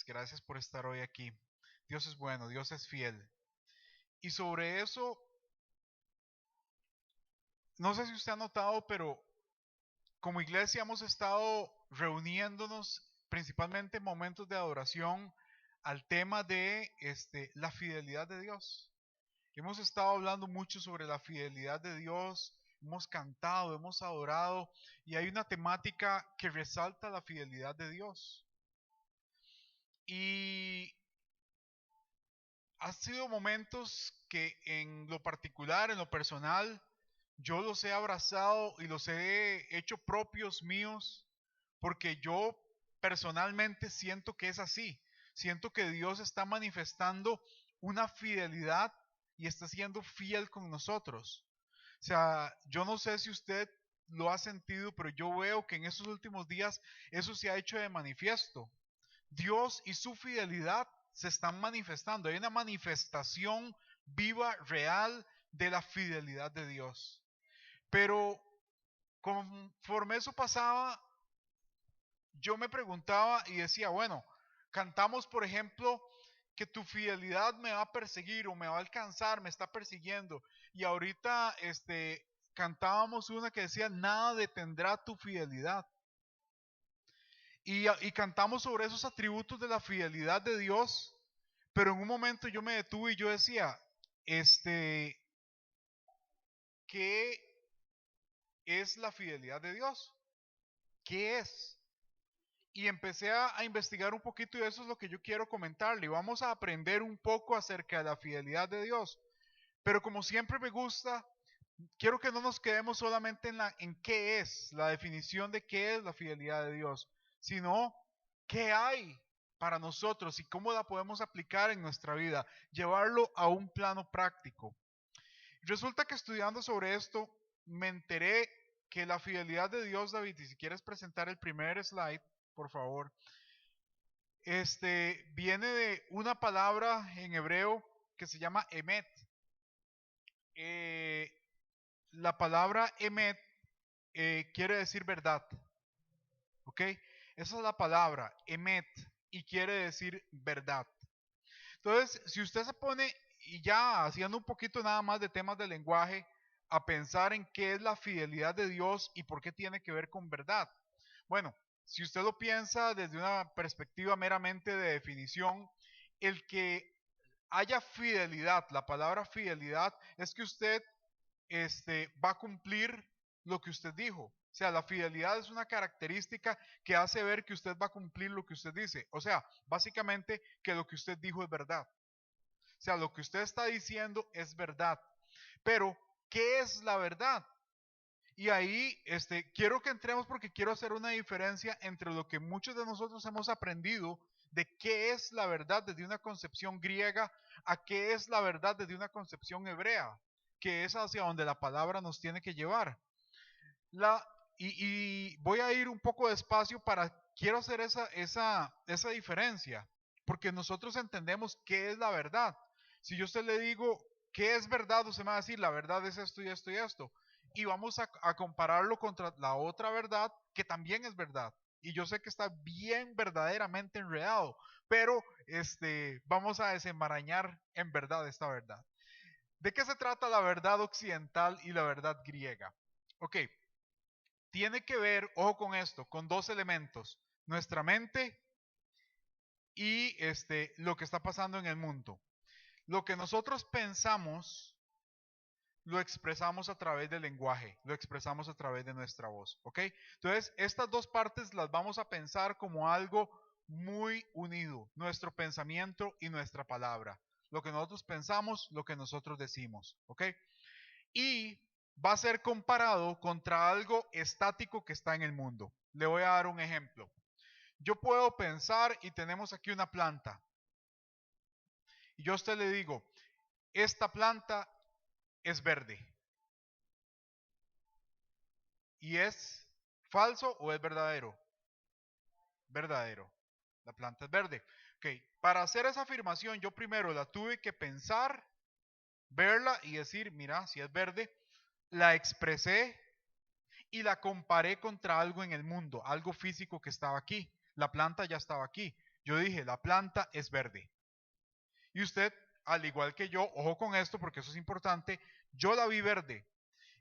Gracias por estar hoy aquí. Dios es bueno, Dios es fiel. Y sobre eso, no sé si usted ha notado, pero como iglesia hemos estado reuniéndonos principalmente en momentos de adoración al tema de la fidelidad de Dios. Hemos estado hablando mucho sobre la fidelidad de Dios, hemos cantado, hemos adorado y hay una temática que resalta la fidelidad de Dios. Y ha sido momentos que en lo particular, en lo personal, yo los he abrazado y los he hecho propios míos, porque yo personalmente siento que es así. Siento que Dios está manifestando una fidelidad y está siendo fiel con nosotros. O sea, yo no sé si usted lo ha sentido, pero yo veo que en estos últimos días eso se ha hecho de manifiesto. Dios y su fidelidad se están manifestando. Hay una manifestación viva, real de la fidelidad de Dios. Pero conforme eso pasaba, yo me preguntaba y decía, bueno, cantamos por ejemplo que tu fidelidad me va a perseguir o me va a alcanzar, me está persiguiendo. Y ahorita cantábamos una que decía, nada detendrá tu fidelidad. Y cantamos sobre esos atributos de la fidelidad de Dios, pero en un momento yo me detuve y yo decía, ¿qué es la fidelidad de Dios? ¿Qué es? Y empecé a investigar un poquito y eso es lo que yo quiero comentarle. Vamos a aprender un poco acerca de la fidelidad de Dios. Pero como siempre me gusta, quiero que no nos quedemos solamente en qué es, la definición de qué es la fidelidad de Dios, sino qué hay para nosotros y cómo la podemos aplicar en nuestra vida, llevarlo a un plano práctico. Resulta que estudiando sobre esto, me enteré que la fidelidad de Dios, David, y si quieres presentar el primer slide, por favor, viene de una palabra en hebreo que se llama emet. Eh, la palabra emet quiere decir verdad, ¿ok? Esa es la palabra, emet, y quiere decir verdad. Entonces, si usted se pone, y ya haciendo un poquito nada más de temas de lenguaje, a pensar en qué es la fidelidad de Dios y por qué tiene que ver con verdad. Bueno, si usted lo piensa desde una perspectiva meramente de definición, el que haya fidelidad, la palabra fidelidad, es que usted va a cumplir lo que usted dijo. O sea, la fidelidad es una característica que hace ver que usted va a cumplir lo que usted dice. O sea, básicamente que lo que usted dijo es verdad. O sea, lo que usted está diciendo es verdad. Pero, ¿qué es la verdad? Y ahí quiero que entremos porque quiero hacer una diferencia entre lo que muchos de nosotros hemos aprendido de qué es la verdad desde una concepción griega a qué es la verdad desde una concepción hebrea, que es hacia donde la palabra nos tiene que llevar. La, y voy a ir un poco despacio quiero hacer esa diferencia, porque nosotros entendemos qué es la verdad. Si yo a usted le digo, ¿qué es verdad? Usted me va a decir, la verdad es esto y esto y esto. Y vamos a compararlo contra la otra verdad, que también es verdad. Y yo sé que está bien verdaderamente enredado, pero vamos a desenmarañar en verdad esta verdad. ¿De qué se trata la verdad occidental y la verdad griega? Ok, tiene que ver, ojo con esto, con dos elementos, nuestra mente y lo que está pasando en el mundo. Lo que nosotros pensamos lo expresamos a través del lenguaje, lo expresamos a través de nuestra voz, ¿ok? Entonces, estas dos partes las vamos a pensar como algo muy unido, nuestro pensamiento y nuestra palabra. Lo que nosotros pensamos, lo que nosotros decimos, ¿ok? Y va a ser comparado contra algo estático que está en el mundo. Le voy a dar un ejemplo. Yo puedo pensar y tenemos aquí una planta. Y yo a usted le digo, esta planta es verde. ¿Y es falso o es verdadero? Verdadero. La planta es verde. Ok, para hacer esa afirmación yo primero la tuve que pensar, verla y decir, mira, si es verde, la expresé y la comparé contra algo en el mundo, algo físico que estaba aquí. La planta ya estaba aquí. Yo dije, la planta es verde. Y usted, al igual que yo, ojo con esto porque eso es importante, yo la vi verde.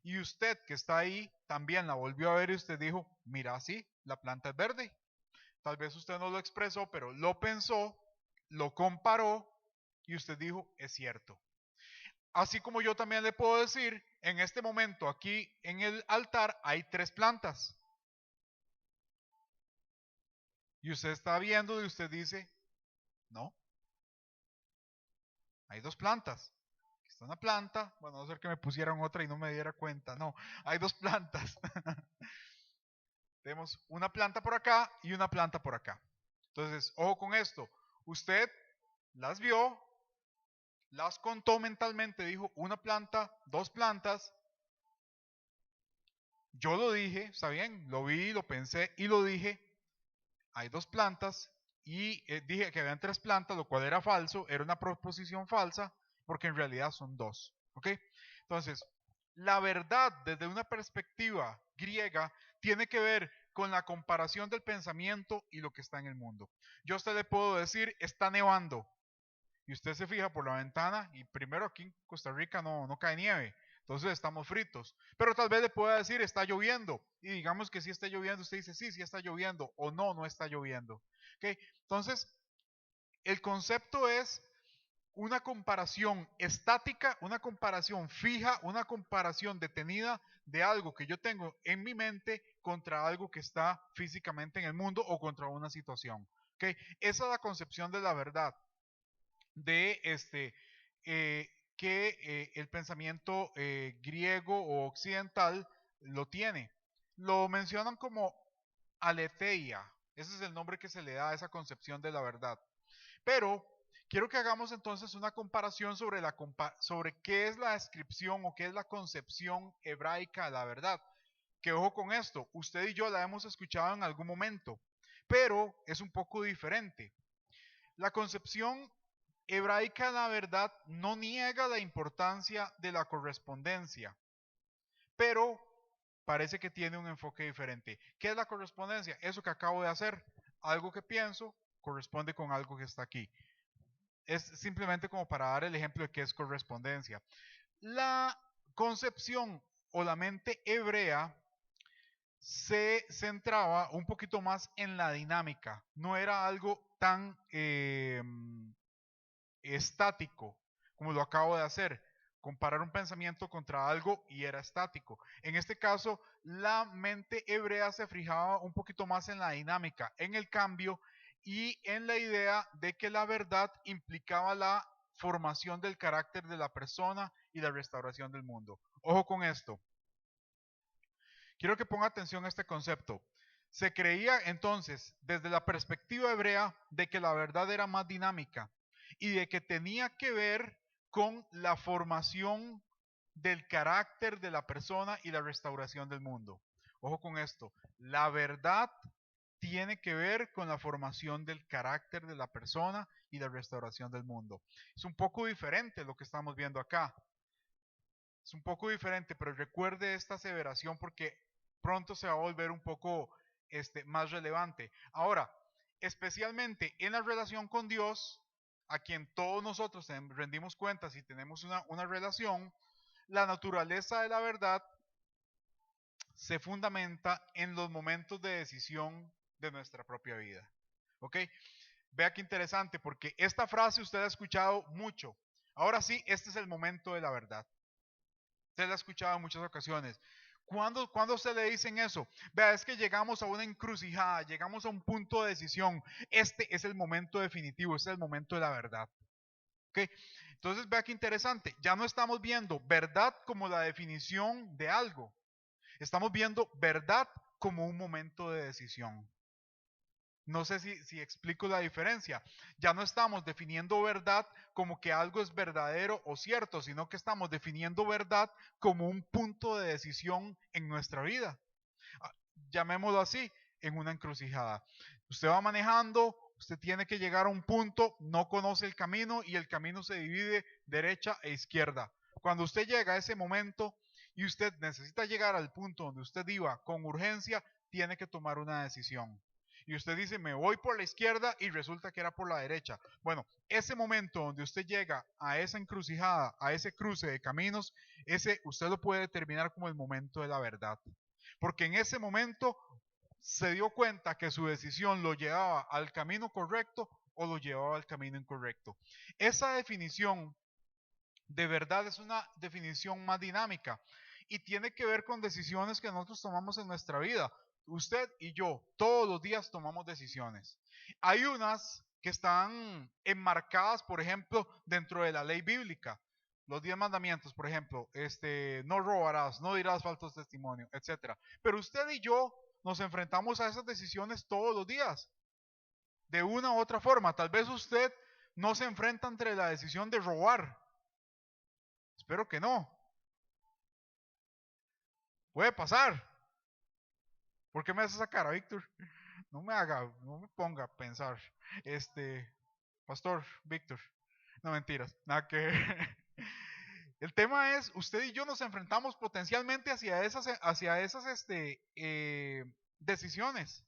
Y usted que está ahí también la volvió a ver y usted dijo, mira, sí, la planta es verde. Tal vez usted no lo expresó, pero lo pensó, lo comparó y usted dijo, es cierto. Así como yo también le puedo decir, en este momento aquí en el altar hay 3 plantas. Y usted está viendo y usted dice, no, hay 2 plantas. Aquí está una planta, bueno, a no ser que me pusieran otra y no me diera cuenta, no, hay 2 plantas. Tenemos una planta por acá y una planta por acá. Entonces, ojo con esto, usted las vio, las contó mentalmente, dijo una planta, 2 plantas. Yo lo dije, está bien, lo vi, lo pensé y lo dije. Hay 2 plantas y dije que habían 3 plantas, lo cual era falso, era una proposición falsa, porque en realidad son 2. ¿Ok? Entonces, la verdad desde una perspectiva griega tiene que ver con la comparación del pensamiento y lo que está en el mundo. Yo a usted le puedo decir, está nevando, y usted se fija por la ventana y primero aquí en Costa Rica no cae nieve, entonces estamos fritos. Pero tal vez le pueda decir está lloviendo y digamos que si está lloviendo, usted dice sí está lloviendo o no está lloviendo. ¿Okay? Entonces, el concepto es una comparación estática, una comparación fija, una comparación detenida de algo que yo tengo en mi mente contra algo que está físicamente en el mundo o contra una situación. ¿Okay? Esa es la concepción de la verdad de que el pensamiento griego o occidental lo tiene. Lo mencionan como aletheia. Ese es el nombre que se le da a esa concepción de la verdad. Pero quiero que hagamos entonces una comparación sobre qué es la descripción o qué es la concepción hebraica de la verdad. Que ojo con esto, usted y yo la hemos escuchado en algún momento, pero es un poco diferente. La concepción hebraica de la verdad no niega la importancia de la correspondencia, pero parece que tiene un enfoque diferente. ¿Qué es la correspondencia? Eso que acabo de hacer, algo que pienso corresponde con algo que está aquí. Es simplemente como para dar el ejemplo de qué es correspondencia. La concepción o la mente hebrea se centraba un poquito más en la dinámica, no era algo tan estático, como lo acabo de hacer, comparar un pensamiento contra algo y era estático. En este caso, la mente hebrea se fijaba un poquito más en la dinámica, en el cambio y en la idea de que la verdad implicaba la formación del carácter de la persona y la restauración del mundo. Ojo con esto. Quiero que ponga atención a este concepto. Se creía entonces, desde la perspectiva hebrea, de que la verdad era más dinámica y de que tenía que ver con la formación del carácter de la persona y la restauración del mundo. Ojo con esto, la verdad tiene que ver con la formación del carácter de la persona y la restauración del mundo. Es un poco diferente lo que estamos viendo acá. Es un poco diferente, pero recuerde esta aseveración porque pronto se va a volver un poco más relevante. Ahora, especialmente en la relación con Dios, a quien todos nosotros rendimos cuentas y tenemos una relación, la naturaleza de la verdad se fundamenta en los momentos de decisión de nuestra propia vida. ¿Ok? Vea qué interesante, porque esta frase usted ha escuchado mucho. Ahora sí, este es el momento de la verdad. Usted la ha escuchado en muchas ocasiones. ¿Cuándo se le dicen eso? Vea, es que llegamos a una encrucijada, llegamos a un punto de decisión. Este es el momento definitivo, este es el momento de la verdad. ¿Okay? Entonces, vea qué interesante. Ya no estamos viendo verdad como la definición de algo. Estamos viendo verdad como un momento de decisión. No sé si explico la diferencia. Ya no estamos definiendo verdad como que algo es verdadero o cierto, sino que estamos definiendo verdad como un punto de decisión en nuestra vida. Llamémoslo así, en una encrucijada. Usted va manejando, usted tiene que llegar a un punto, no conoce el camino y el camino se divide derecha e izquierda. Cuando usted llega a ese momento y usted necesita llegar al punto donde usted iba con urgencia, tiene que tomar una decisión. y usted dice, me voy por la izquierda y resulta que era por la derecha. Bueno, ese momento donde usted llega a esa encrucijada, a ese cruce de caminos, ese usted lo puede determinar como el momento de la verdad. Porque en ese momento se dio cuenta que su decisión lo llevaba al camino correcto o lo llevaba al camino incorrecto. Esa definición de verdad es una definición más dinámica y tiene que ver con decisiones que nosotros tomamos en nuestra vida. Usted y yo todos los días tomamos decisiones. Hay unas que están enmarcadas, por ejemplo, dentro de la ley bíblica. Los 10 mandamientos, por ejemplo, no robarás, no dirás falsos testimonio, etcétera. Pero usted y yo nos enfrentamos a esas decisiones todos los días, de una u otra forma. Tal vez usted no se enfrenta entre la decisión de robar. Espero que no. Puede pasar. ¿Por qué me hace esa cara, Víctor? No me ponga a pensar. Pastor Víctor. No, mentiras, nada que ver. El tema es, usted y yo nos enfrentamos potencialmente hacia esas decisiones.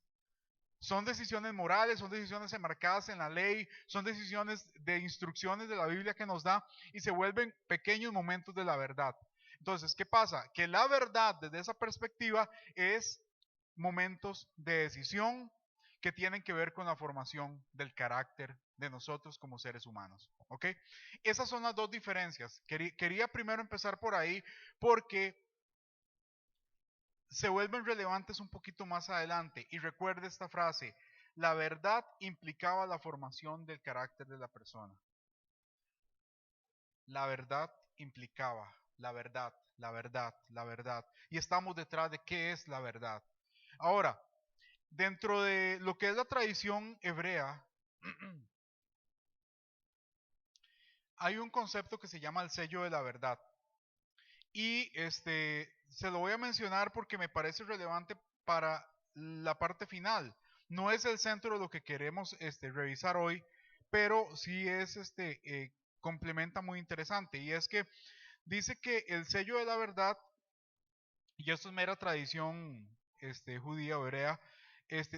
Son decisiones morales, son decisiones enmarcadas en la ley, son decisiones de instrucciones de la Biblia que nos da y se vuelven pequeños momentos de la verdad. Entonces, ¿qué pasa? Que la verdad desde esa perspectiva es momentos de decisión que tienen que ver con la formación del carácter de nosotros como seres humanos. ¿Ok? Esas son las dos diferencias. Quería primero empezar por ahí porque se vuelven relevantes un poquito más adelante. Y recuerde esta frase, la verdad implicaba la formación del carácter de la persona. La verdad implicaba, la verdad, la verdad, la verdad. Y estamos detrás de qué es la verdad. Ahora, dentro de lo que es la tradición hebrea, hay un concepto que se llama el sello de la verdad. Y se lo voy a mencionar porque me parece relevante para la parte final. No es el centro de lo que queremos revisar hoy, pero sí es complementa muy interesante. Y es que dice que el sello de la verdad, y esto es mera tradición judía o hebrea,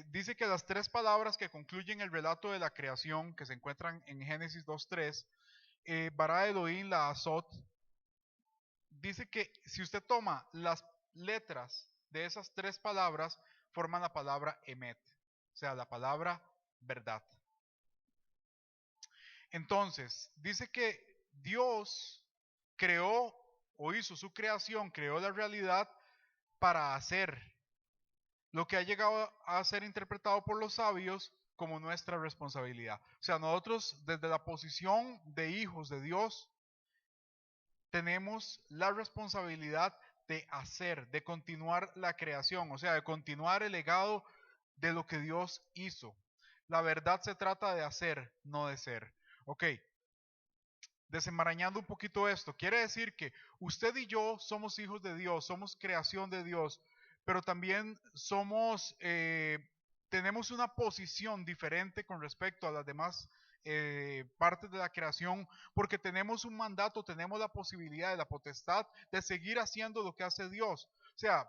dice que las tres palabras que concluyen el relato de la creación, que se encuentran en Génesis 2:3, Bara Elohim la Azot, dice que si usted toma las letras de esas tres palabras, forman la palabra emet, o sea, la palabra verdad. Entonces, dice que Dios creó o hizo su creación, creó la realidad para hacer lo que ha llegado a ser interpretado por los sabios como nuestra responsabilidad. O sea, nosotros desde la posición de hijos de Dios tenemos la responsabilidad de hacer, de continuar la creación, o sea, de continuar el legado de lo que Dios hizo. La verdad se trata de hacer, no de ser. Ok, desenmarañando un poquito esto, quiere decir que usted y yo somos hijos de Dios, somos creación de Dios, pero también tenemos una posición diferente con respecto a las demás partes de la creación, porque tenemos un mandato, tenemos la posibilidad, la potestad de seguir haciendo lo que hace Dios. O sea,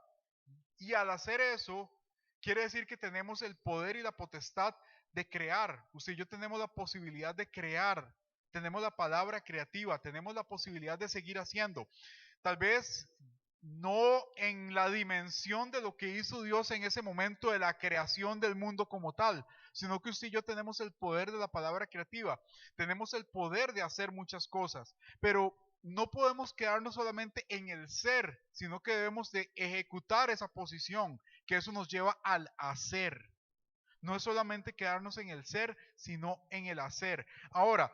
y al hacer eso, quiere decir que tenemos el poder y la potestad de crear. Usted y yo tenemos la posibilidad de crear, tenemos la palabra creativa, tenemos la posibilidad de seguir haciendo. Tal vez no en la dimensión de lo que hizo Dios en ese momento de la creación del mundo como tal, sino que usted y yo tenemos el poder de la palabra creativa, tenemos el poder de hacer muchas cosas, pero no podemos quedarnos solamente en el ser, sino que debemos de ejecutar esa posición, que eso nos lleva al hacer. No es solamente quedarnos en el ser, sino en el hacer. Ahora,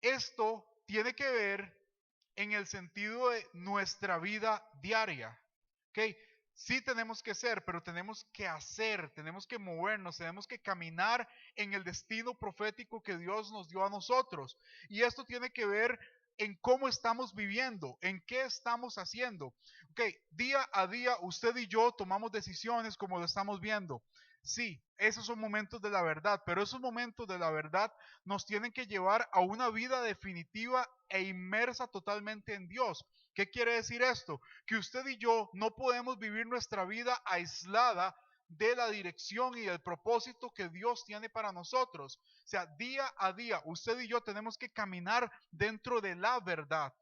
esto tiene que ver en el sentido de nuestra vida diaria. ¿Ok? Sí tenemos que ser, pero tenemos que hacer, tenemos que movernos, tenemos que caminar en el destino profético que Dios nos dio a nosotros. Y esto tiene que ver en cómo estamos viviendo, en qué estamos haciendo. Ok, día a día usted y yo tomamos decisiones como lo estamos viendo. Sí, esos son momentos de la verdad, pero esos momentos de la verdad nos tienen que llevar a una vida definitiva e inmersa totalmente en Dios. ¿Qué quiere decir esto? Que usted y yo no podemos vivir nuestra vida aislada de la dirección y el propósito que Dios tiene para nosotros. O sea, día a día, usted y yo tenemos que caminar dentro de la verdad.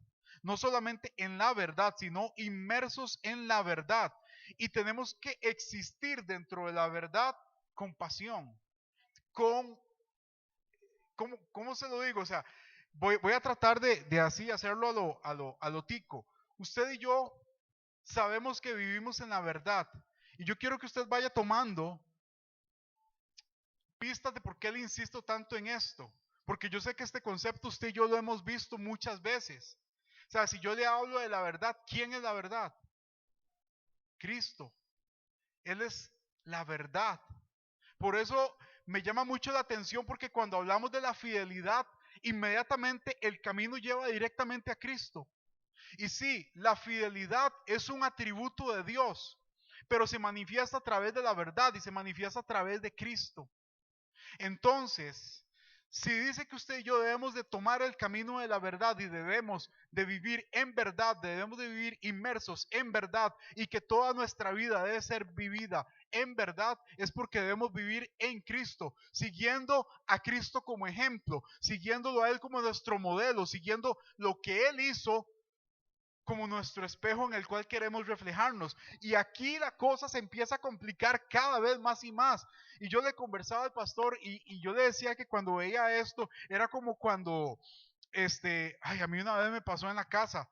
No solamente en la verdad, sino inmersos en la verdad. Y tenemos que existir dentro de la verdad con pasión, con, ¿cómo se lo digo? O sea, voy a tratar de así hacerlo a lo tico. Usted y yo sabemos que vivimos en la verdad. Y yo quiero que usted vaya tomando pistas de por qué le insisto tanto en esto. Porque yo sé que este concepto usted y yo lo hemos visto muchas veces. O sea, si yo le hablo de la verdad, ¿quién es la verdad? Cristo. Él es la verdad. Por eso me llama mucho la atención porque cuando hablamos de la fidelidad, inmediatamente el camino lleva directamente a Cristo. Y sí, la fidelidad es un atributo de Dios, pero se manifiesta a través de la verdad y se manifiesta a través de Cristo. Entonces, si dice que usted y yo debemos de tomar el camino de la verdad y debemos de vivir en verdad, debemos de vivir inmersos en verdad y que toda nuestra vida debe ser vivida en verdad, es porque debemos vivir en Cristo, siguiendo a Cristo como ejemplo, siguiéndolo a Él como nuestro modelo, siguiendo lo que Él hizo como nuestro espejo en el cual queremos reflejarnos. Y aquí la cosa se empieza a complicar cada vez más y más. Y yo le conversaba al pastor y yo le decía que cuando veía esto, era como cuando, a mí una vez me pasó en la casa,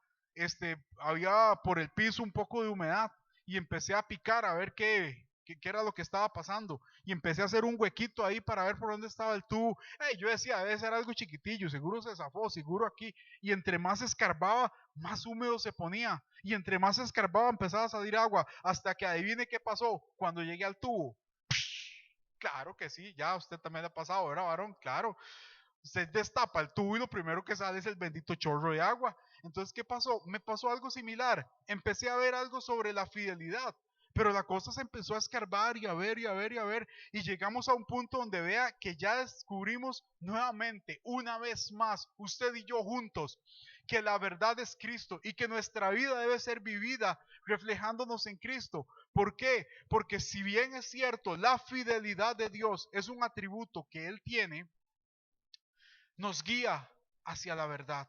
había por el piso un poco de humedad y empecé a picar a ver qué era lo que estaba pasando. Y empecé a hacer un huequito ahí para ver por dónde estaba el tubo. Yo decía, debe ser algo chiquitillo, seguro se zafó, seguro aquí. Y entre más escarbaba, más húmedo se ponía. Y entre más escarbaba, empezaba a salir agua. Hasta que adivine qué pasó cuando llegué al tubo. Claro que sí, ya usted también le ha pasado, ¿verdad, varón? Claro. Usted destapa el tubo y lo primero que sale es el bendito chorro de agua. Entonces, ¿qué pasó? Me pasó algo similar. Empecé a ver algo sobre la fidelidad, pero la cosa se empezó a escarbar y a ver y a ver y a ver y llegamos a un punto donde vea que ya descubrimos nuevamente, una vez más, usted y yo juntos, que la verdad es Cristo y que nuestra vida debe ser vivida reflejándonos en Cristo. ¿Por qué? Porque si bien es cierto, la fidelidad de Dios es un atributo que Él tiene, nos guía hacia la verdad.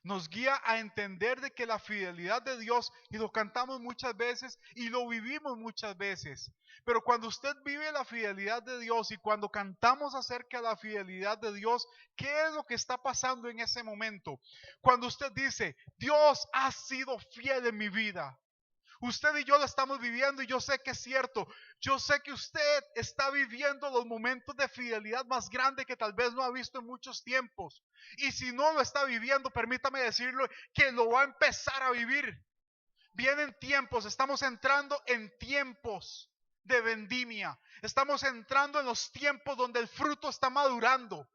Nos guía a entender de que la fidelidad de Dios, y lo cantamos muchas veces y lo vivimos muchas veces, pero cuando usted vive la fidelidad de Dios y cuando cantamos acerca de la fidelidad de Dios, ¿qué es lo que está pasando en ese momento? Cuando usted dice, Dios ha sido fiel en mi vida. Usted y yo lo estamos viviendo y yo sé que es cierto. Yo sé que usted está viviendo los momentos de fidelidad más grandes que tal vez no ha visto en muchos tiempos. Y si no lo está viviendo, permítame decirlo, que lo va a empezar a vivir. Vienen tiempos, estamos entrando en tiempos de vendimia. Estamos entrando en los tiempos donde el fruto está madurando.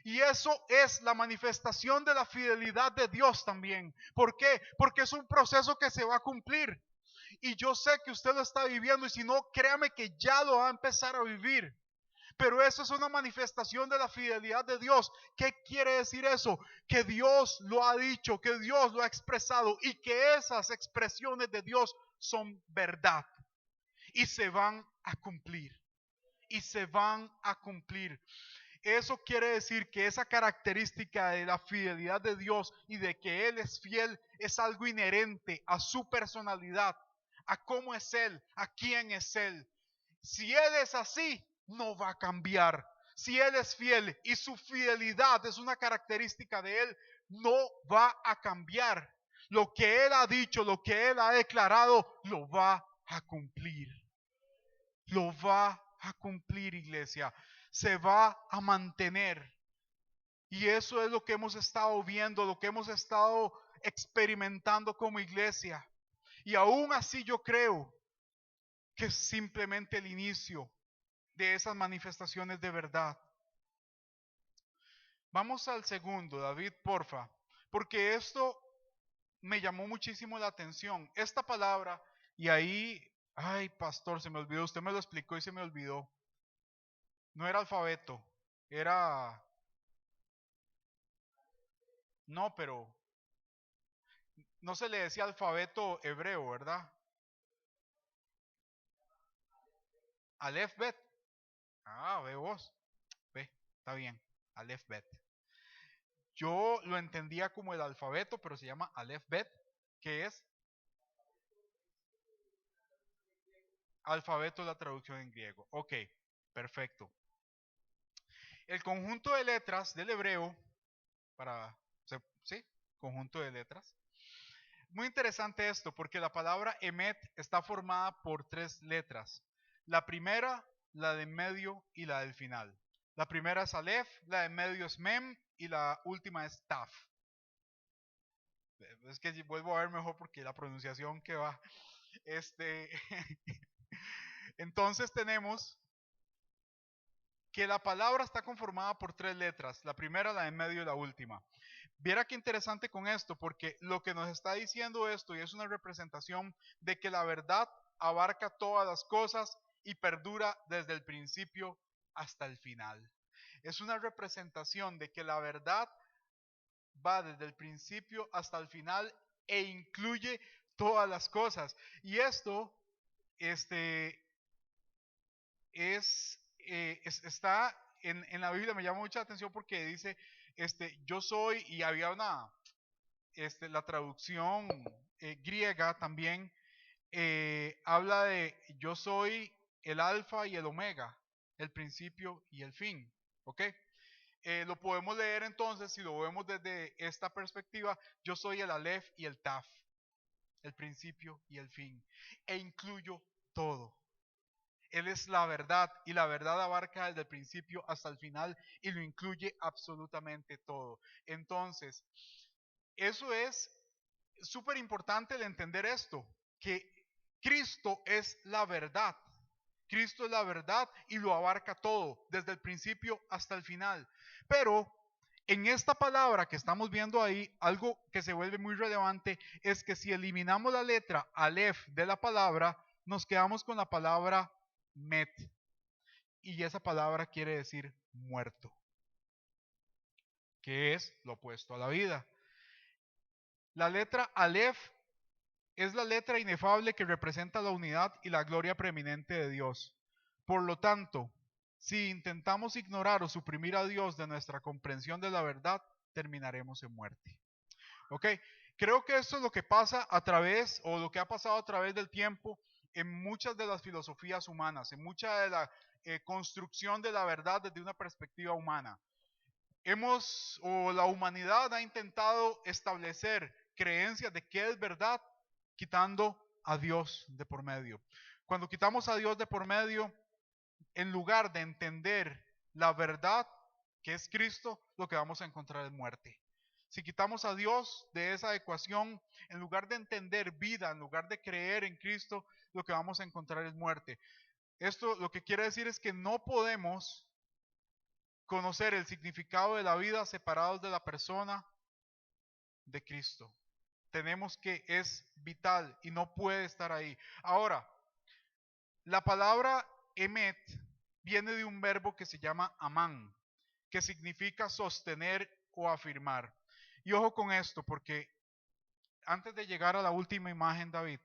Y eso es la manifestación de la fidelidad de Dios también. ¿Por qué? Porque es un proceso que se va a cumplir. Y yo sé que usted lo está viviendo y si no, créame que ya lo va a empezar a vivir. Pero eso es una manifestación de la fidelidad de Dios. ¿Qué quiere decir eso? Que Dios lo ha dicho, que Dios lo ha expresado y que esas expresiones de Dios son verdad y se van a cumplir. Y se van a cumplir. Eso quiere decir que esa característica de la fidelidad de Dios y de que Él es fiel es algo inherente a su personalidad, a cómo es Él, a quién es Él. Si Él es así, no va a cambiar. Si Él es fiel y su fidelidad es una característica de Él, no va a cambiar. Lo que Él ha dicho, lo que Él ha declarado, lo va a cumplir. Lo va a cumplir, iglesia. Se va a mantener. Y eso es lo que hemos estado viendo, lo que hemos estado experimentando como iglesia. Y aún así yo creo que es simplemente el inicio de esas manifestaciones de verdad. Vamos al segundo, David, porfa, porque esto me llamó muchísimo la atención. Esta palabra, y ahí, ay, pastor, se me olvidó, usted me lo explicó y se me olvidó. No era alfabeto, era, no, pero no se le decía alfabeto hebreo, ¿verdad? Aleph Bet. Ah, ve vos. Ve, está bien. Aleph Bet. Yo lo entendía como el alfabeto, pero se llama Aleph Bet, que es alfabeto, la traducción en griego. Ok, perfecto. El conjunto de letras del hebreo, sí, conjunto de letras. Muy interesante esto, porque la palabra emet está formada por tres letras. La primera, la de en medio y la del final. La primera es Aleph, la de medio es Mem y la última es Taf. Es que vuelvo a ver mejor porque la pronunciación que va. Entonces tenemos que la palabra está conformada por tres letras, la primera, la de en medio y la última. Viera qué interesante con esto, porque lo que nos está diciendo esto, y es una representación de que la verdad abarca todas las cosas y perdura desde el principio hasta el final. Es una representación de que la verdad va desde el principio hasta el final e incluye todas las cosas. Y esto, este, está en la Biblia, me llama mucha atención porque dice, yo soy, y había la traducción griega también, habla de yo soy el alfa y el omega, el principio y el fin, ¿ok? Lo podemos leer entonces, si lo vemos desde esta perspectiva, yo soy el Aleph y el Taf, el principio y el fin, e incluyo todo. Él es la verdad y la verdad abarca desde el principio hasta el final y lo incluye absolutamente todo. Entonces, eso es súper importante el entender esto, que Cristo es la verdad. Cristo es la verdad y lo abarca todo, desde el principio hasta el final. Pero en esta palabra que estamos viendo ahí, algo que se vuelve muy relevante es que si eliminamos la letra Aleph de la palabra, nos quedamos con la palabra Met. Y esa palabra quiere decir muerto, que es lo opuesto a la vida. La letra Aleph es la letra inefable que representa la unidad y la gloria preeminente de Dios. Por lo tanto, si intentamos ignorar o suprimir a Dios de nuestra comprensión de la verdad, terminaremos en muerte. ¿Ok? Creo que esto es lo que pasa a través, o lo que ha pasado a través del tiempo en muchas de las filosofías humanas, en mucha de la construcción de la verdad desde una perspectiva humana. La humanidad ha intentado establecer creencias de qué es verdad, quitando a Dios de por medio. Cuando quitamos a Dios de por medio, en lugar de entender la verdad que es Cristo, lo que vamos a encontrar es muerte. Si quitamos a Dios de esa ecuación, en lugar de entender vida, en lugar de creer en Cristo, lo que vamos a encontrar es muerte. Esto lo que quiere decir es que no podemos conocer el significado de la vida separados de la persona de Cristo. Tenemos que es vital y no puede estar ahí. Ahora, la palabra emet viene de un verbo que se llama amán, que significa sostener o afirmar. Y ojo con esto, porque antes de llegar a la última imagen, David,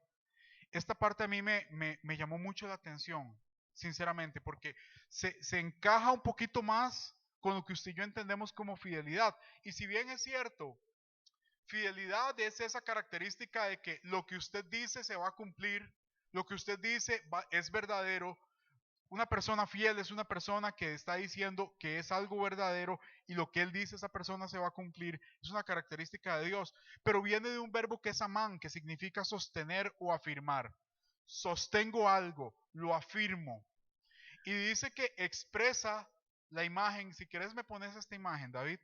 esta parte a mí me llamó mucho la atención, sinceramente, porque se encaja un poquito más con lo que usted y yo entendemos como fidelidad. Y si bien es cierto, fidelidad es esa característica de que lo que usted dice se va a cumplir, lo que usted dice es verdadero. Una persona fiel es una persona que está diciendo que es algo verdadero y lo que él dice esa persona se va a cumplir. Es una característica de Dios, pero viene de un verbo que es amán, que significa sostener o afirmar. Sostengo algo, lo afirmo. Y dice que expresa la imagen. Si quieres me pones esta imagen, David,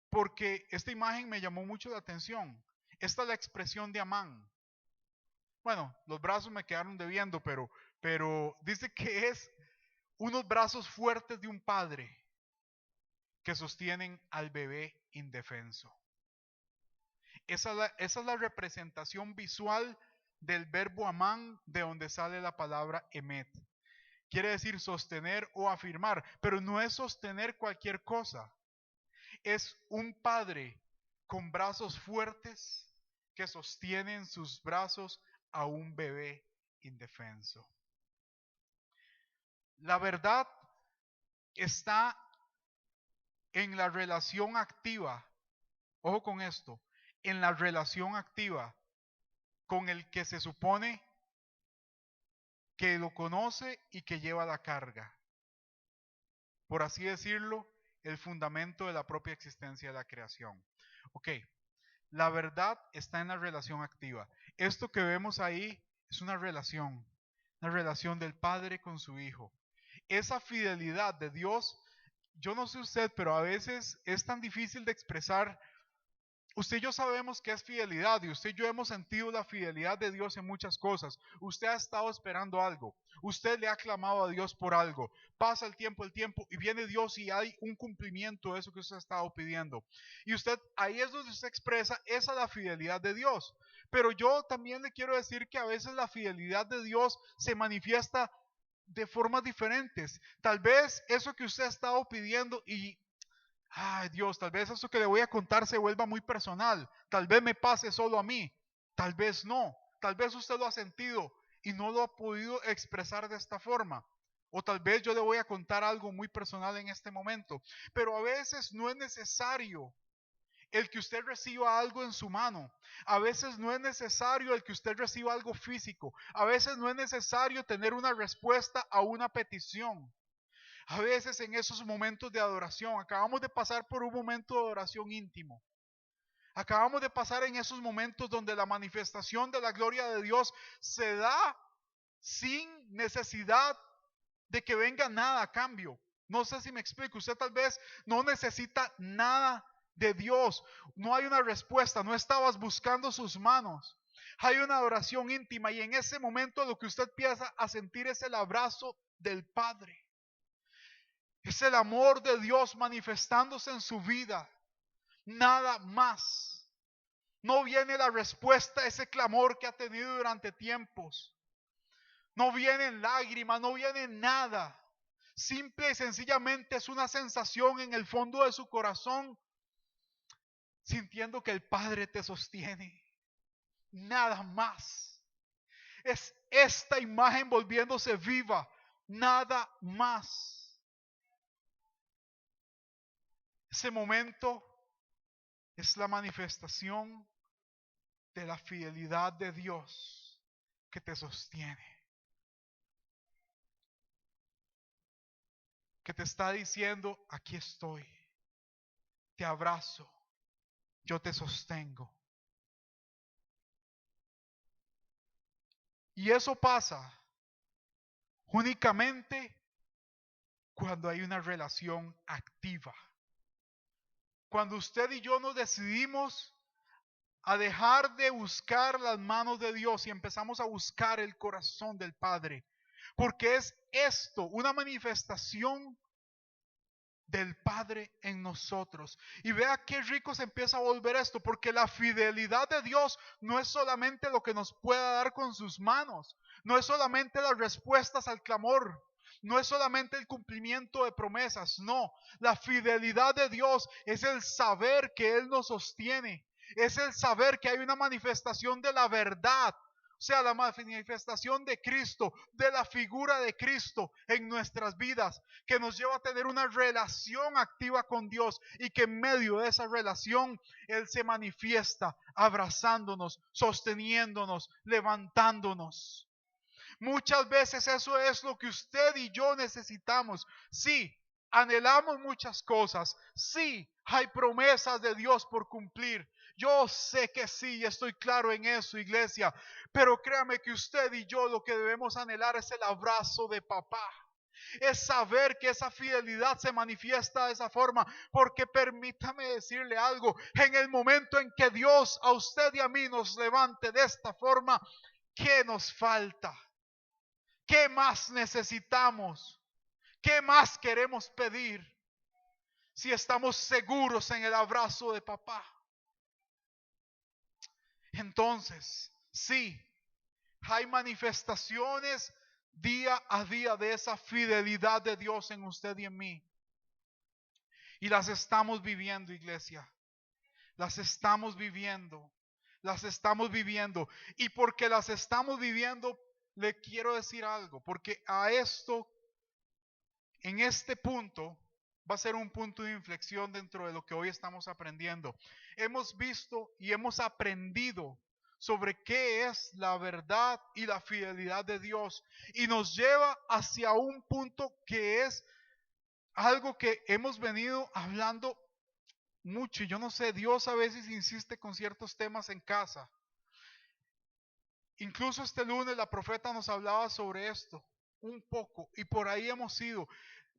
porque esta imagen me llamó mucho la atención. Esta es la expresión de amán. Bueno, los brazos me quedaron debiendo, pero dice que es unos brazos fuertes de un padre que sostienen al bebé indefenso. Esa es la representación visual del verbo amán, de donde sale la palabra emet. Quiere decir sostener o afirmar, pero no es sostener cualquier cosa. Es un padre con brazos fuertes que sostiene en sus brazos a un bebé indefenso. La verdad está en la relación activa. Ojo con esto. En la relación activa con el que se supone que lo conoce y que lleva la carga. Por así decirlo, el fundamento de la propia existencia de la creación. Ok, la verdad está en la relación activa. Esto que vemos ahí es una relación del Padre con su Hijo. Esa fidelidad de Dios, yo no sé usted, pero a veces es tan difícil de expresar. Usted y yo sabemos que es fidelidad y usted y yo hemos sentido la fidelidad de Dios en muchas cosas. Usted ha estado esperando algo. Usted le ha clamado a Dios por algo. Pasa el tiempo y viene Dios y hay un cumplimiento de eso que usted ha estado pidiendo. Y usted, ahí es donde usted expresa esa la fidelidad de Dios. Pero yo también le quiero decir que a veces la fidelidad de Dios se manifiesta de formas diferentes. Tal vez eso que usted ha estado pidiendo y ay Dios, tal vez eso que le voy a contar se vuelva muy personal. Tal vez me pase solo a mí. Tal vez no. Tal vez usted lo ha sentido y no lo ha podido expresar de esta forma. O tal vez yo le voy a contar algo muy personal en este momento. Pero a veces no es necesario el que usted reciba algo en su mano. A veces no es necesario el que usted reciba algo físico. A veces no es necesario tener una respuesta a una petición. A veces en esos momentos de adoración, acabamos de pasar por un momento de adoración íntimo. Acabamos de pasar en esos momentos donde la manifestación de la gloria de Dios se da sin necesidad de que venga nada a cambio. No sé si me explico. Usted tal vez no necesita nada de Dios. No hay una respuesta. No estabas buscando sus manos. Hay una adoración íntima y en ese momento lo que usted empieza a sentir es el abrazo del Padre. Es el amor de Dios manifestándose en su vida. Nada más. No viene la respuesta a ese clamor que ha tenido durante tiempos. No vienen lágrimas, no viene nada. Simple y sencillamente es una sensación en el fondo de su corazón, sintiendo que el Padre te sostiene. Nada más. Es esta imagen volviéndose viva. Nada más. Ese momento es la manifestación de la fidelidad de Dios que te sostiene. Que te está diciendo, aquí estoy, te abrazo, yo te sostengo. Y eso pasa únicamente cuando hay una relación activa. Cuando usted y yo nos decidimos a dejar de buscar las manos de Dios y empezamos a buscar el corazón del Padre. Porque es esto, una manifestación del Padre en nosotros. Y vea qué rico se empieza a volver esto, porque la fidelidad de Dios no es solamente lo que nos pueda dar con sus manos, no es solamente las respuestas al clamor, no es solamente el cumplimiento de promesas, no, la fidelidad de Dios es el saber que Él nos sostiene, es el saber que hay una manifestación de la verdad. O sea, la manifestación de Cristo, de la figura de Cristo en nuestras vidas, que nos lleva a tener una relación activa con Dios y que en medio de esa relación Él se manifiesta abrazándonos, sosteniéndonos, levantándonos. Muchas veces eso es lo que usted y yo necesitamos. Sí, anhelamos muchas cosas. Sí, hay promesas de Dios por cumplir. Yo sé que sí, estoy claro en eso, iglesia. Pero créame que usted y yo lo que debemos anhelar es el abrazo de papá. Es saber que esa fidelidad se manifiesta de esa forma. Porque permítame decirle algo. En el momento en que Dios a usted y a mí nos levante de esta forma, ¿qué nos falta? ¿Qué más necesitamos? ¿Qué más queremos pedir? Si estamos seguros en el abrazo de papá. Entonces, sí, hay manifestaciones día a día de esa fidelidad de Dios en usted y en mí. Y las estamos viviendo, iglesia. Las estamos viviendo. Las estamos viviendo. Y porque las estamos viviendo, le quiero decir algo. Porque a esto en este punto va a ser un punto de inflexión dentro de lo que hoy estamos aprendiendo. Hemos visto y hemos aprendido sobre qué es la verdad y la fidelidad de Dios, y nos lleva hacia un punto que es algo que hemos venido hablando mucho. Y yo no sé, Dios a veces insiste con ciertos temas en casa. Incluso este lunes la profeta nos hablaba sobre esto un poco, y por ahí hemos ido.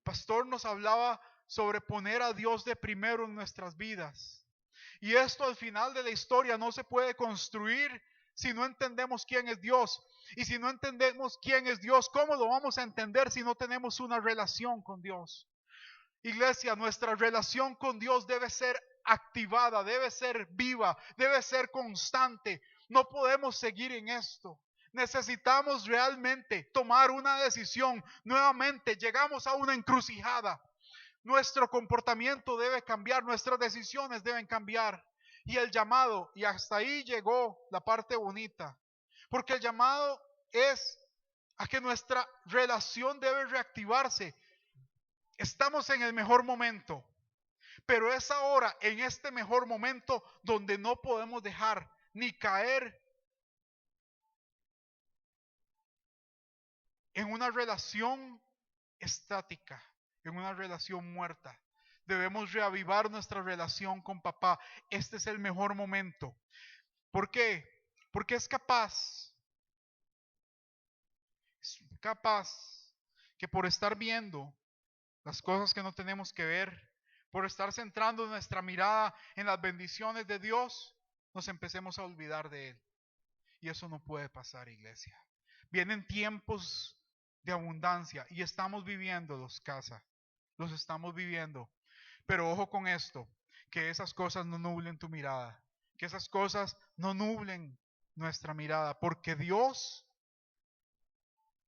Pastor nos hablaba sobre poner a Dios de primero en nuestras vidas. Y esto al final de la historia no se puede construir si no entendemos quién es Dios. Y si no entendemos quién es Dios, ¿cómo lo vamos a entender si no tenemos una relación con Dios? Iglesia, nuestra relación con Dios debe ser activada, debe ser viva, debe ser constante. No podemos seguir en esto. Necesitamos realmente tomar una decisión. Nuevamente llegamos a una encrucijada. Nuestro comportamiento debe cambiar, nuestras decisiones deben cambiar. Y el llamado, y hasta ahí llegó la parte bonita, porque el llamado es a que nuestra relación debe reactivarse. Estamos en el mejor momento, pero es ahora, en este mejor momento, donde no podemos dejar ni caer en una relación estática, en una relación muerta. Debemos reavivar nuestra relación con papá. Este es el mejor momento. ¿Por qué? Porque es capaz que por estar viendo las cosas que no tenemos que ver, por estar centrando nuestra mirada en las bendiciones de Dios, nos empecemos a olvidar de Él. Y eso no puede pasar, iglesia. Vienen tiempos de abundancia y estamos viviéndolos, casa. Los estamos viviendo. Pero ojo con esto, que esas cosas no nublen tu mirada, que esas cosas no nublen nuestra mirada, porque Dios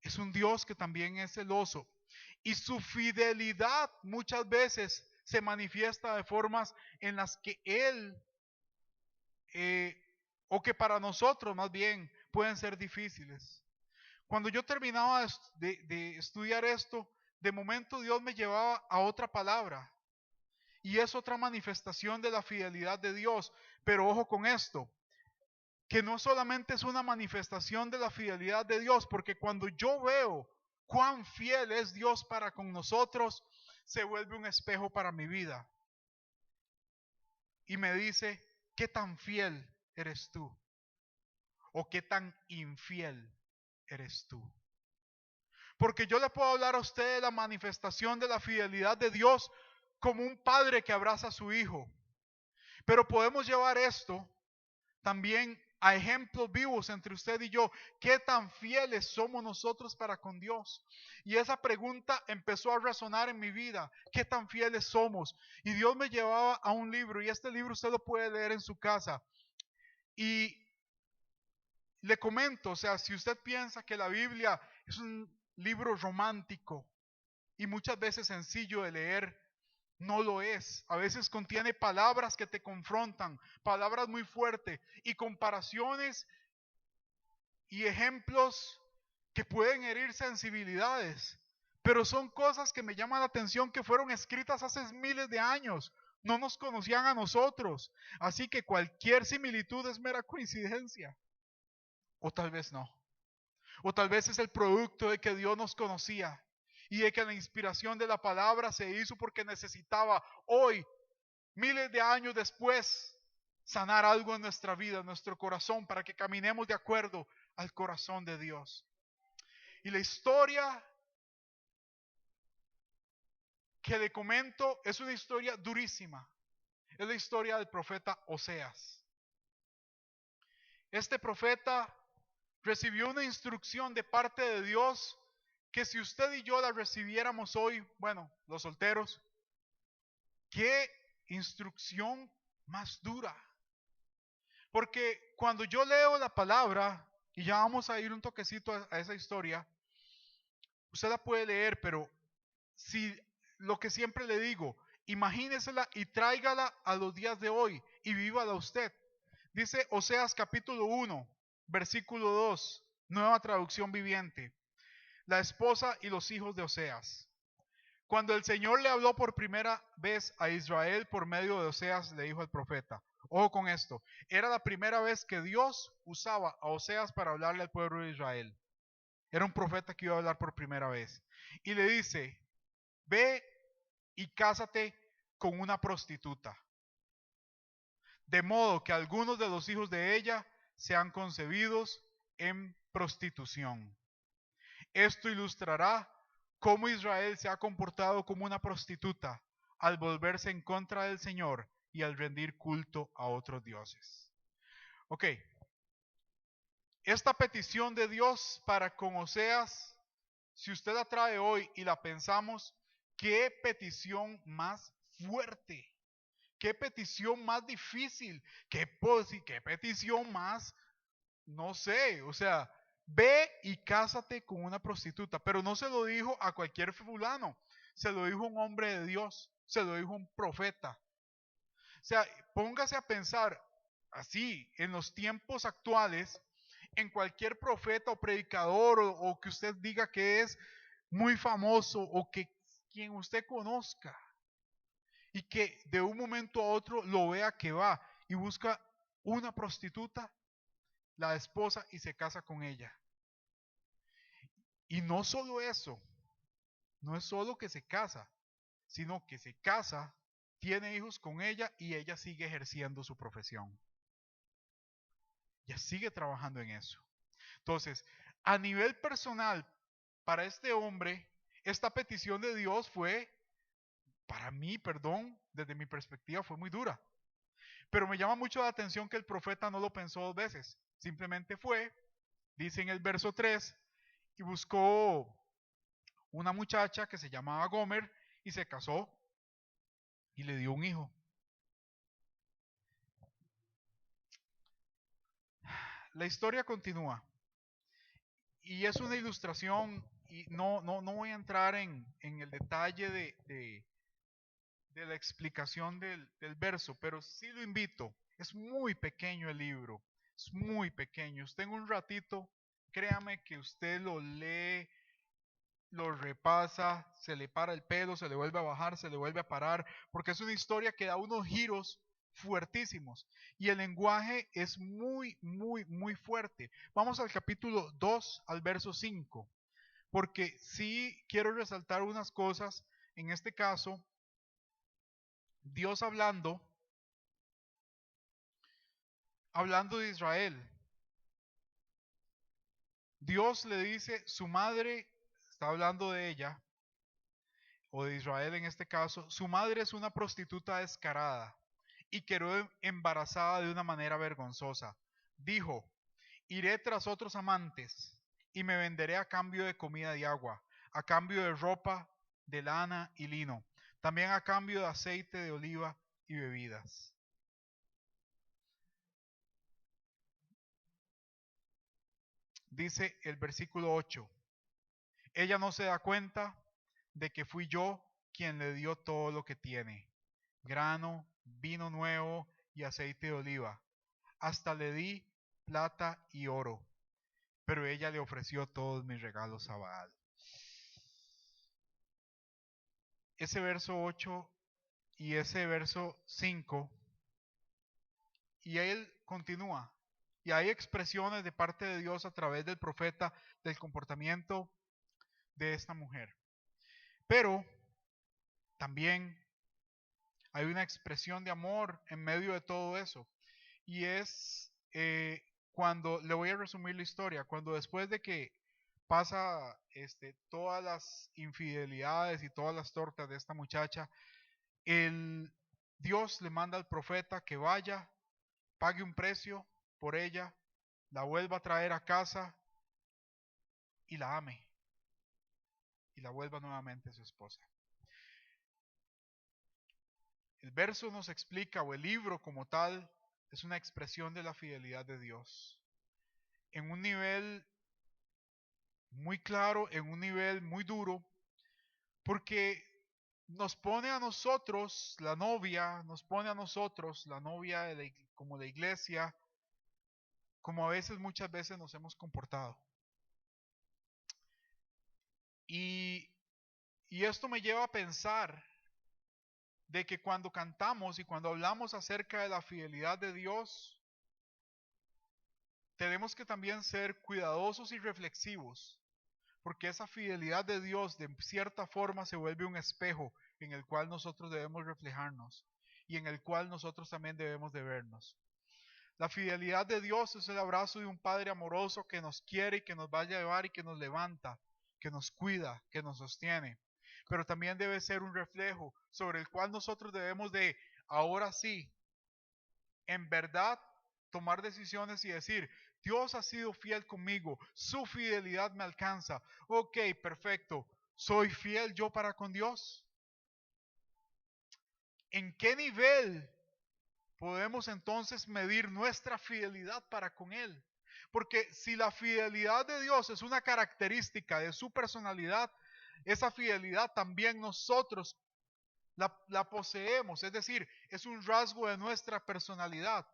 es un Dios que también es celoso, y su fidelidad muchas veces se manifiesta de formas en las que Él, o que para nosotros más bien, pueden ser difíciles. Cuando yo terminaba de estudiar esto, de momento Dios me llevaba a otra palabra. Y es otra manifestación de la fidelidad de Dios. Pero ojo con esto, que no solamente es una manifestación de la fidelidad de Dios, porque cuando yo veo cuán fiel es Dios para con nosotros, se vuelve un espejo para mi vida. Y me dice, ¿qué tan fiel eres tú? ¿O qué tan infiel eres tú? Porque yo le puedo hablar a usted de la manifestación de la fidelidad de Dios como un padre que abraza a su hijo. Pero podemos llevar esto también a ejemplos vivos entre usted y yo. ¿Qué tan fieles somos nosotros para con Dios? Y esa pregunta empezó a resonar en mi vida. ¿Qué tan fieles somos? Y Dios me llevaba a un libro, y este libro usted lo puede leer en su casa. Y le comento, o sea, si usted piensa que la Biblia es un libro romántico y muchas veces sencillo de leer, no lo es. A veces contiene palabras que te confrontan, palabras muy fuertes y comparaciones y ejemplos que pueden herir sensibilidades. Pero son cosas que me llaman la atención, que fueron escritas hace miles de años. No nos conocían a nosotros. Así que cualquier similitud es mera coincidencia. O tal vez no. O tal vez es el producto de que Dios nos conocía y de que la inspiración de la palabra se hizo porque necesitaba hoy, miles de años después, sanar algo en nuestra vida, en nuestro corazón, para que caminemos de acuerdo al corazón de Dios. Y la historia que le comento es una historia durísima. Es la historia del profeta Oseas. Este profeta recibió una instrucción de parte de Dios que si usted y yo la recibiéramos hoy, bueno, los solteros, qué instrucción más dura. Porque cuando yo leo la palabra, y ya vamos a ir un toquecito a esa historia, usted la puede leer, pero si lo que siempre le digo, imagínesela y tráigala a los días de hoy y vívala usted. Dice Oseas capítulo 1, versículo 2, nueva traducción viviente. La esposa y los hijos de Oseas. Cuando el Señor le habló por primera vez a Israel por medio de Oseas, le dijo al profeta, ojo con esto, era la primera vez que Dios usaba a Oseas para hablarle al pueblo de Israel. Era un profeta que iba a hablar por primera vez. Y le dice, ve y cásate con una prostituta, de modo que algunos de los hijos de ella sean concebidos en prostitución. Esto ilustrará cómo Israel se ha comportado como una prostituta al volverse en contra del Señor y al rendir culto a otros dioses. Ok, esta petición de Dios para con Oseas, si usted la trae hoy y la pensamos, qué petición más fuerte, qué petición más difícil, qué petición más, no sé, o sea, ve y cásate con una prostituta, pero no se lo dijo a cualquier fulano, se lo dijo un hombre de Dios, se lo dijo un profeta. O sea, póngase a pensar así, en los tiempos actuales, en cualquier profeta o predicador o que usted diga que es muy famoso o que quien usted conozca y que de un momento a otro lo vea que va y busca una prostituta, la esposa, y se casa con ella. Y no solo eso, no es solo que se casa, sino que se casa, tiene hijos con ella y ella sigue ejerciendo su profesión. Ella sigue trabajando en eso. Entonces, a nivel personal, para este hombre, esta petición de Dios fue, para mí, perdón, desde mi perspectiva fue muy dura. Pero me llama mucho la atención que el profeta no lo pensó dos veces. Simplemente fue, dice en el verso 3, y buscó una muchacha que se llamaba Gomer y se casó y le dio un hijo. La historia continúa y es una ilustración y no voy a entrar en el detalle de la explicación del verso, pero sí lo invito. Es muy pequeño el libro, es muy pequeño. Usted en un ratito, créame que usted lo lee, lo repasa, se le para el pelo, se le vuelve a bajar, se le vuelve a parar, porque es una historia que da unos giros fuertísimos y el lenguaje es muy, muy, muy fuerte. Vamos al capítulo 2, al verso 5, porque sí quiero resaltar unas cosas. En este caso, Dios hablando de Israel. Dios le dice, su madre, está hablando de ella, o de Israel en este caso, su madre es una prostituta descarada y quedó embarazada de una manera vergonzosa. Dijo, iré tras otros amantes y me venderé a cambio de comida y agua, a cambio de ropa, de lana y lino, también a cambio de aceite de oliva y bebidas. Dice el versículo 8, ella no se da cuenta de que fui yo quien le dio todo lo que tiene, grano, vino nuevo y aceite de oliva. Hasta le di plata y oro, pero ella le ofreció todos mis regalos a Baal. Ese verso 8 y ese verso 5, y él continúa. Y hay expresiones de parte de Dios a través del profeta del comportamiento de esta mujer. Pero también hay una expresión de amor en medio de todo eso. Y es cuando, le voy a resumir la historia, cuando después de que pasa todas las infidelidades y todas las tortas de esta muchacha, el Dios le manda al profeta que vaya, pague un precio por ella, la vuelva a traer a casa y la ame y la vuelva nuevamente su esposa. El verso nos explica, o el libro como tal, es una expresión de la fidelidad de Dios. En un nivel muy claro, en un nivel muy duro, porque nos pone a nosotros, la novia, nos pone a nosotros, la novia como la iglesia, como a veces, muchas veces nos hemos comportado. Y Y esto me lleva a pensar de que cuando cantamos y cuando hablamos acerca de la fidelidad de Dios, tenemos que también ser cuidadosos y reflexivos, porque esa fidelidad de Dios de cierta forma se vuelve un espejo en el cual nosotros debemos reflejarnos y en el cual nosotros también debemos de vernos. La fidelidad de Dios es el abrazo de un Padre amoroso que nos quiere y que nos va a llevar y que nos levanta, que nos cuida, que nos sostiene. Pero también debe ser un reflejo sobre el cual nosotros debemos de, ahora sí, en verdad, tomar decisiones y decir, Dios ha sido fiel conmigo, su fidelidad me alcanza. Ok, perfecto, ¿soy fiel yo para con Dios? ¿En qué nivel podemos entonces medir nuestra fidelidad para con Él? Porque si la fidelidad de Dios es una característica de su personalidad, esa fidelidad también nosotros la poseemos, es decir, es un rasgo de nuestra personalidad.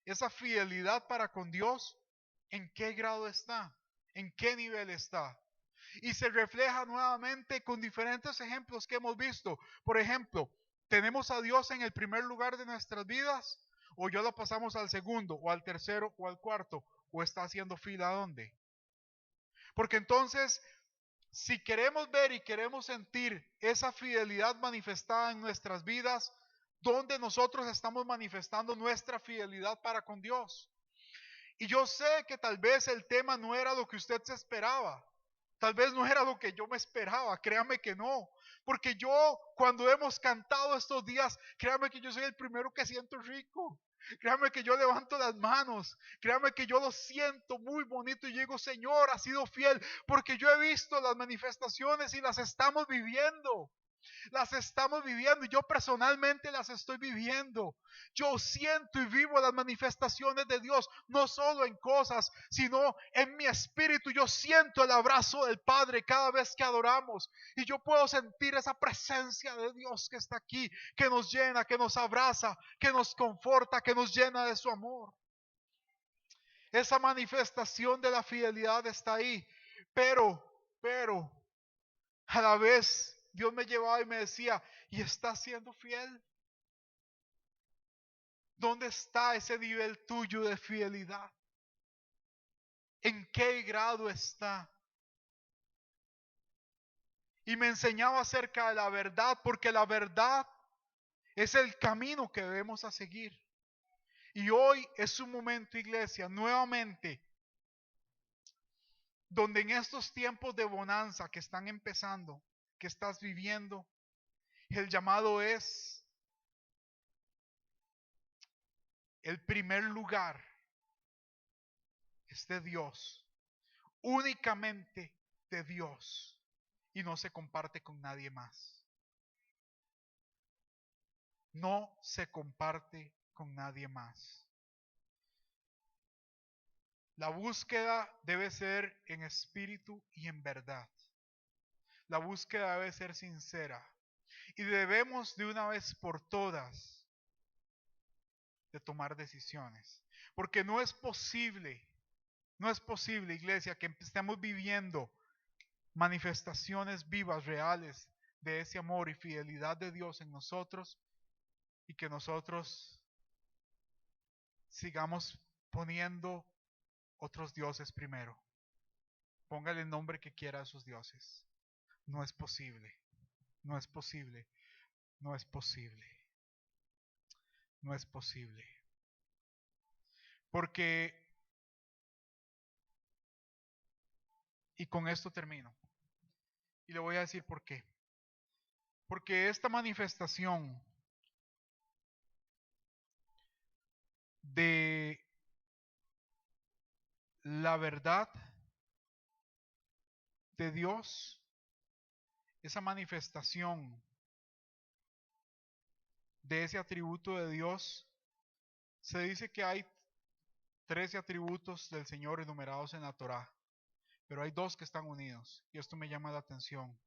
Esa fidelidad para con Dios, ¿en qué grado está? ¿En qué nivel está? Y se refleja nuevamente con diferentes ejemplos que hemos visto. Por ejemplo, ¿tenemos a Dios en el primer lugar de nuestras vidas? ¿O ya lo pasamos al segundo, o al tercero, o al cuarto? ¿O está haciendo fila a dónde? Porque entonces, si queremos ver y queremos sentir esa fidelidad manifestada en nuestras vidas, ¿dónde nosotros estamos manifestando nuestra fidelidad para con Dios? Y yo sé que tal vez el tema no era lo que usted se esperaba. Tal vez no era lo que yo me esperaba, créame que no. Porque yo, cuando hemos cantado estos días, créame que yo soy el primero que siento rico. Créame que yo levanto las manos. Créame que yo lo siento muy bonito y digo, Señor, ha sido fiel. Porque yo he visto las manifestaciones y las estamos viviendo. Las estamos viviendo y yo personalmente las estoy viviendo. Yo siento y vivo las manifestaciones de Dios, no solo en cosas, sino en mi espíritu. Yo siento el abrazo del Padre cada vez que adoramos y yo puedo sentir esa presencia de Dios que está aquí, que nos llena, que nos abraza, que nos conforta, que nos llena de su amor. Esa manifestación de la fidelidad está ahí, pero, a la vez Dios me llevaba y me decía, ¿y está siendo fiel? ¿Dónde está ese nivel tuyo de fidelidad? ¿En qué grado está? Y me enseñaba acerca de la verdad, porque la verdad es el camino que debemos a seguir. Y hoy es un momento, iglesia, nuevamente, donde en estos tiempos de bonanza que están empezando, que estás viviendo, el llamado es el primer lugar es de Dios, únicamente de Dios, y no se comparte con nadie más. No se comparte con nadie más. La búsqueda debe ser en espíritu y en verdad. La búsqueda debe ser sincera. Y debemos de una vez por todas de tomar decisiones. Porque no es posible, iglesia, que estemos viviendo manifestaciones vivas, reales de ese amor y fidelidad de Dios en nosotros y que nosotros sigamos poniendo otros dioses primero. Póngale el nombre que quiera a sus dioses. No es posible, no es posible, no es posible, no es posible. Porque, y con esto termino, y le voy a decir por qué. Porque esta manifestación de la verdad de Dios, esa manifestación de ese atributo de Dios, se dice que hay 13 atributos del Señor enumerados en la Torá, pero hay 2 que están unidos, y esto me llama la atención.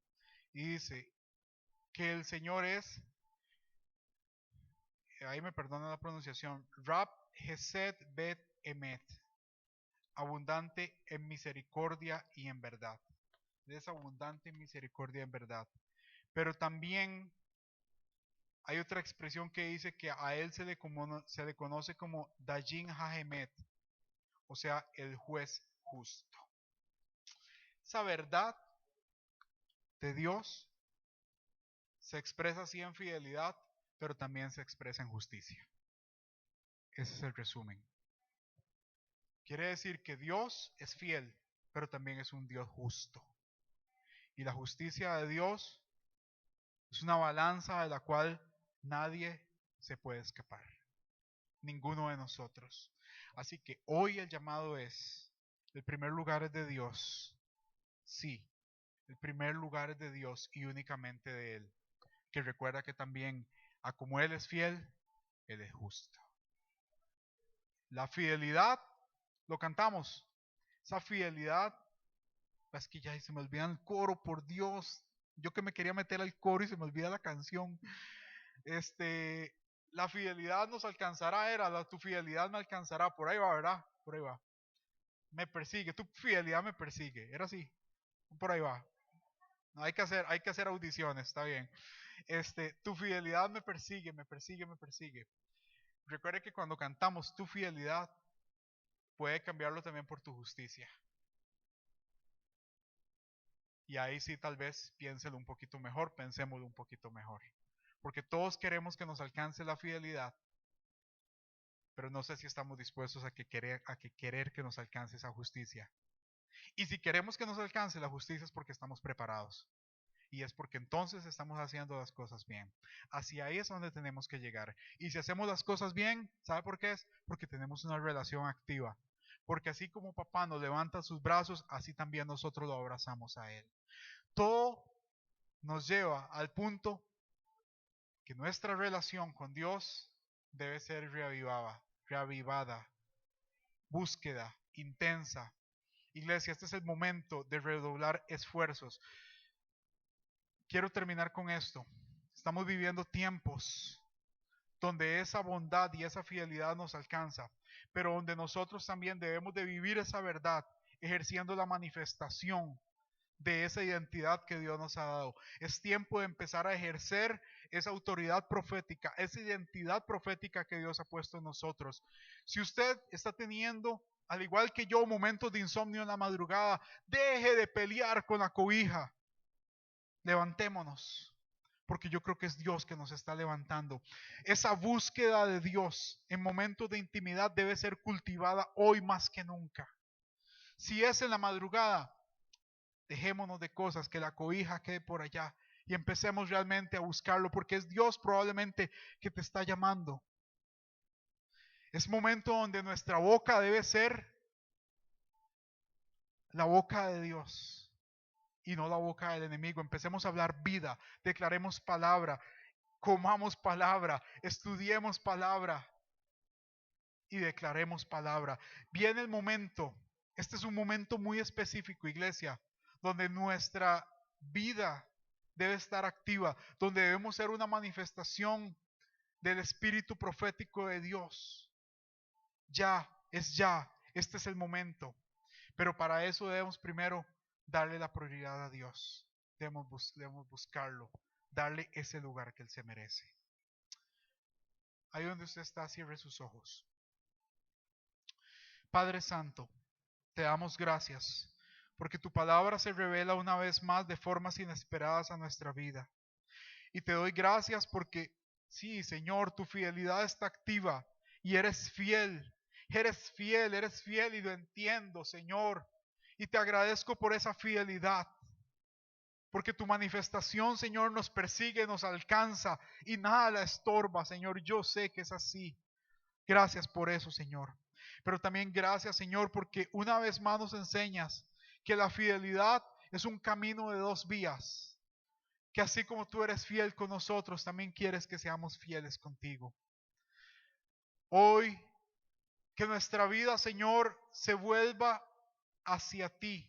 Y dice que el Señor es, ahí me perdona la pronunciación, Rab Hesed Bet Emet, abundante en misericordia y en verdad. Es abundante en misericordia y en verdad. Pero también hay otra expresión que dice que a él se le conoce como Dayin Hahemet, o sea, el juez justo. Esa verdad de Dios se expresa así en fidelidad, pero también se expresa en justicia. Ese es el resumen. Quiere decir que Dios es fiel, pero también es un Dios justo. Y la justicia de Dios es una balanza de la cual nadie se puede escapar. Ninguno de nosotros. Así que hoy el llamado es, el primer lugar es de Dios. Sí, el primer lugar es de Dios y únicamente de Él. Que recuerda que también, a como Él es fiel, Él es justo. La fidelidad, lo cantamos. Esa fidelidad, es que ya se me olvida el coro, por Dios. Yo que me quería meter al coro y se me olvida la canción. La fidelidad nos alcanzará, tu fidelidad me alcanzará. Por ahí va, ¿verdad? Por ahí va. Me persigue, tu fidelidad me persigue. Era así. Por ahí va. No, hay que hacer audiciones, está bien. Tu fidelidad me persigue, me persigue, me persigue. Recuerde que cuando cantamos tu fidelidad, puede cambiarlo también por tu justicia. Y ahí sí tal vez piénselo un poquito mejor, pensémoslo un poquito mejor. Porque todos queremos que nos alcance la fidelidad, pero no sé si estamos dispuestos a querer que nos alcance esa justicia. Y si queremos que nos alcance la justicia es porque estamos preparados. Y es porque entonces estamos haciendo las cosas bien. Hacia ahí es donde tenemos que llegar. Y si hacemos las cosas bien, ¿sabe por qué es? Porque tenemos una relación activa. Porque así como papá nos levanta sus brazos, así también nosotros lo abrazamos a él. Todo nos lleva al punto que nuestra relación con Dios debe ser reavivada, búsqueda intensa. Iglesia, este es el momento de redoblar esfuerzos. Quiero terminar con esto. Estamos viviendo tiempos donde esa bondad y esa fidelidad nos alcanza, pero donde nosotros también debemos de vivir esa verdad, ejerciendo la manifestación de esa identidad que Dios nos ha dado. Es tiempo de empezar a ejercer esa autoridad profética, esa identidad profética que Dios ha puesto en nosotros. Si usted está teniendo, al igual que yo, momentos de insomnio en la madrugada, deje de pelear con la cobija. Levantémonos, porque yo creo que es Dios que nos está levantando. Esa búsqueda de Dios en momentos de intimidad debe ser cultivada hoy más que nunca. Si es en la madrugada, dejémonos de cosas, que la cobija quede por allá y empecemos realmente a buscarlo, porque es Dios probablemente que te está llamando. Es momento donde nuestra boca debe ser la boca de Dios y no la boca del enemigo. Empecemos a hablar vida, declaremos palabra, comamos palabra, estudiemos palabra y declaremos palabra. Viene el momento, este es un momento muy específico, iglesia, donde nuestra vida debe estar activa, donde debemos ser una manifestación del espíritu profético de Dios. Ya, este es el momento. Pero para eso debemos primero darle la prioridad a Dios. Debemos buscarlo, darle ese lugar que Él se merece. Ahí donde usted está, cierre sus ojos. Padre Santo, te damos gracias porque tu palabra se revela una vez más de formas inesperadas a nuestra vida. Y te doy gracias porque, sí, Señor, tu fidelidad está activa y eres fiel y lo entiendo, Señor. Y te agradezco por esa fidelidad. Porque tu manifestación, Señor, nos persigue, nos alcanza y nada la estorba, Señor. Yo sé que es así. Gracias por eso, Señor. Pero también gracias, Señor, porque una vez más nos enseñas que la fidelidad es un camino de dos vías. Que así como tú eres fiel con nosotros, también quieres que seamos fieles contigo. Hoy, que nuestra vida, Señor, se vuelva hacia ti.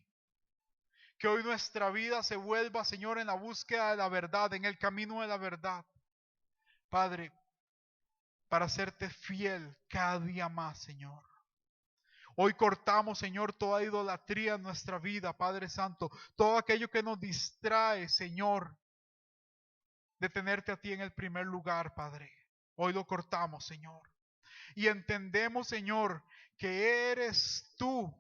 Que hoy nuestra vida se vuelva, Señor, en la búsqueda de la verdad, en el camino de la verdad. Padre, para serte fiel cada día más, Señor. Hoy cortamos, Señor, toda idolatría en nuestra vida, Padre Santo. Todo aquello que nos distrae, Señor, de tenerte a ti en el primer lugar, Padre. Hoy lo cortamos, Señor. Y entendemos, Señor, que eres tú,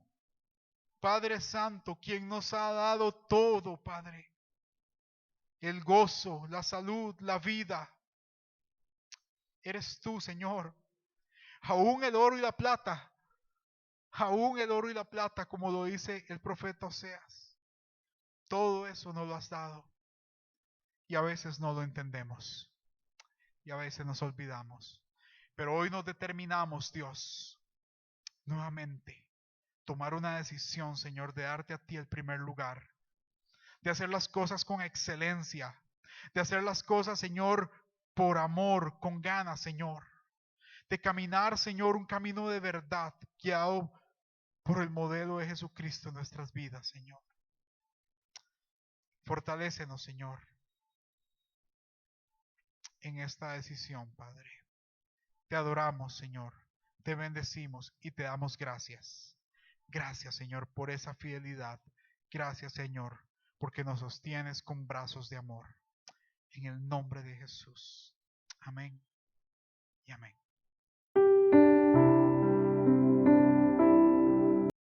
Padre Santo, quien nos ha dado todo, Padre. El gozo, la salud, la vida. Eres tú, Señor. Aún el oro y la plata. Aún el oro y la plata, como lo dice el profeta Oseas. Todo eso nos lo has dado. Y a veces no lo entendemos. Y a veces nos olvidamos. Pero hoy nos determinamos, Dios, nuevamente, tomar una decisión, Señor, de darte a ti el primer lugar. De hacer las cosas con excelencia. De hacer las cosas, Señor, por amor, con ganas, Señor. De caminar, Señor, un camino de verdad guiado por el modelo de Jesucristo en nuestras vidas, Señor. Fortalécenos, Señor, en esta decisión, Padre. Te adoramos, Señor. Te bendecimos y te damos gracias. Gracias, Señor, por esa fidelidad. Gracias, Señor, porque nos sostienes con brazos de amor. En el nombre de Jesús. Amén y amén.